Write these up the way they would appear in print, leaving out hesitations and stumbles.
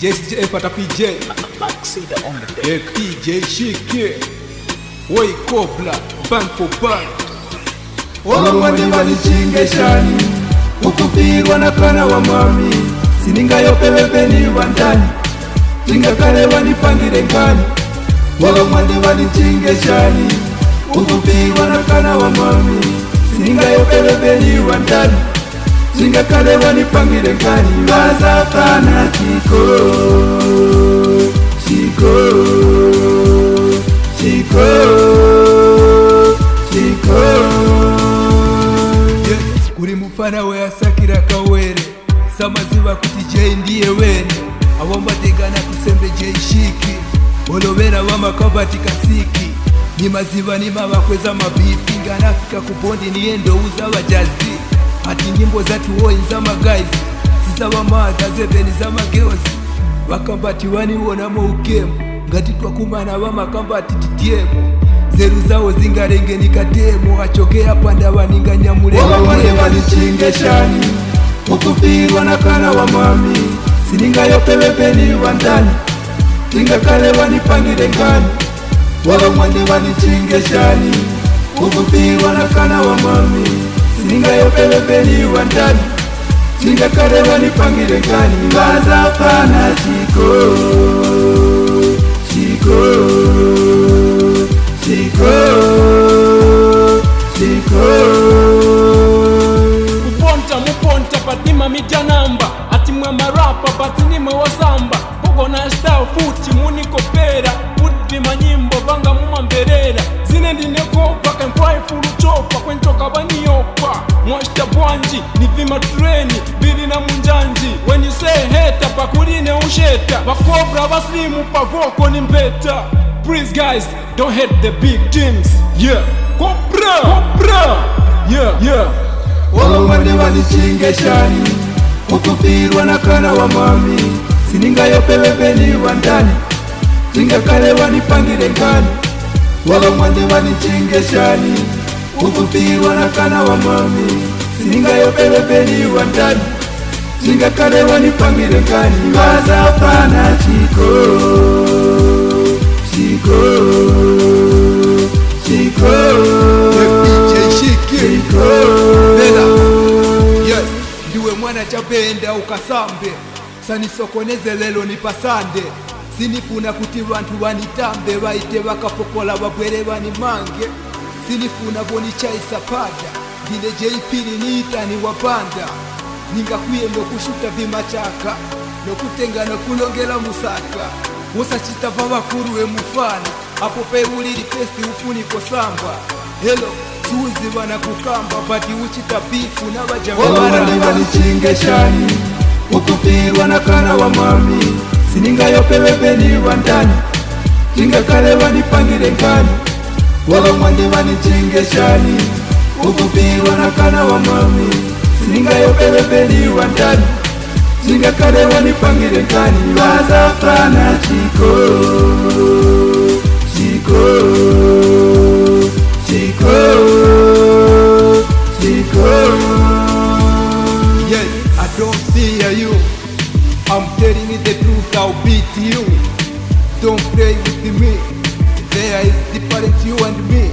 Just F at PJ. Yeah, PJ Shiki. Way Cobra, band for band. Olomwani walichinge ukupigwa na kana wa mami. Sininga yopewe peni wandani, tinga kale wanipangire ngani. Olomwani walichinge ukupigwa na kana wa mami. Sininga yopewe peni wandani, tinga kale wanipangire ngani. Waza pana chiko, chiko, chiko, chiko. Kuri mufana we asakira kawere, samaziba kuti J ndiye wene. Awamba tegana kusembe J Shiki, olobera wama kabati kasiki. Ni maziba ni mabakweza mabipi, nganafika kubondi niendo uza wajazi. Ati nyimbo zatu woi nzama guys, sisaba maata zebeni zama girls. Wakambati wani wona mo ukemu, ngati twakumana wama kambati titiemu. Zeru zao zingarenge nikatemo, achokea panda waninga nyamuleka. Olomwani walichinge ukupigwa na kana wa mami. Sininga yopewe peni wandani, tinga kale wanipangire ngani. Olomwani walichinge ukupigwa na kana wa mami. Sininga yopewe peni wandani, tinga kale wanipangire ngani. Waza pana chiko, chiko, chiko, chiko. Muponta patima mijanamba, ati mwe marapa patini mwe wasamba. Pogo na style futi munikopera, udbi manyimbo banga mumamberera. Zine ndineko baka mkwai fulu chopa, kwenchoka baniopa. Mwashta bwanji, nivima treni, bili na munjanji. When you say heta, pakuline usheta. Bakobra baslimu pavoko ni mbeta. Please guys, don't hate the big teams. Yeah, Cobra. Yeah. Olomwani walichinge ukupigwa na kana wa mami. Sininga yopewe peni wandani, tinga kale wanipangire ngani. Olomwani walichinge ukupigwa na kana wa mami. Sininga yopewe peni wandani, tinga kale wanipangire ngani. Waza pana chiko, chiko, chiko, PJ Shiki. chiko. Yes, ndiwe mwana chabenda ukasambe. Sanisokoneze lelo nipasande. Sinifuna kuti bantu wanitambe, baite bakapokola babwere banimange. Sinifuna boni chaisa pada, ndine JP niitani wapanda. Ningakwiye nokushuta vimachaka, nokutenga nokulongela musaka. Musachita vabakuru we mufana, apo peuliri festi ufuniko samba. Hello, suzi wana kukamba, bati uchita bifu na wajamara. Olomwani walichinge ukupigwa na kana wa mami. Sininga yopewe peni wandani, tinga kale wanipangire ngani. Olomwani walichinge ukupigwa na kana wa mami. Sininga yopewe peni wandani, tinga kale wanipangire ngani. Waza pana chiko, chiko, chiko, chiko. Yes, I don't fear you. I'm telling you the truth, I'll beat you. Don't play with me. There is different you and me.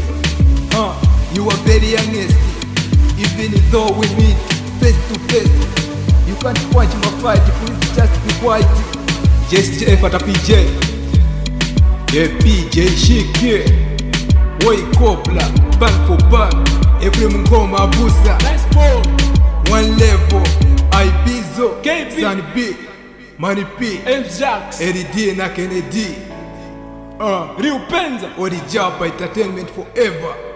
You are very youngest. Even though we meet face to face, you can't watch my fight, please just be quiet. Just F at PJ. Yeah, PJ Shiki. Way Cobra, band for band. Every mungoma abusa. Nice ball. One level, Ibizo, KB, San B, Money P, James Jacks, LD na Kennedy. Rio Penza. Odi Japa Entertainment forever.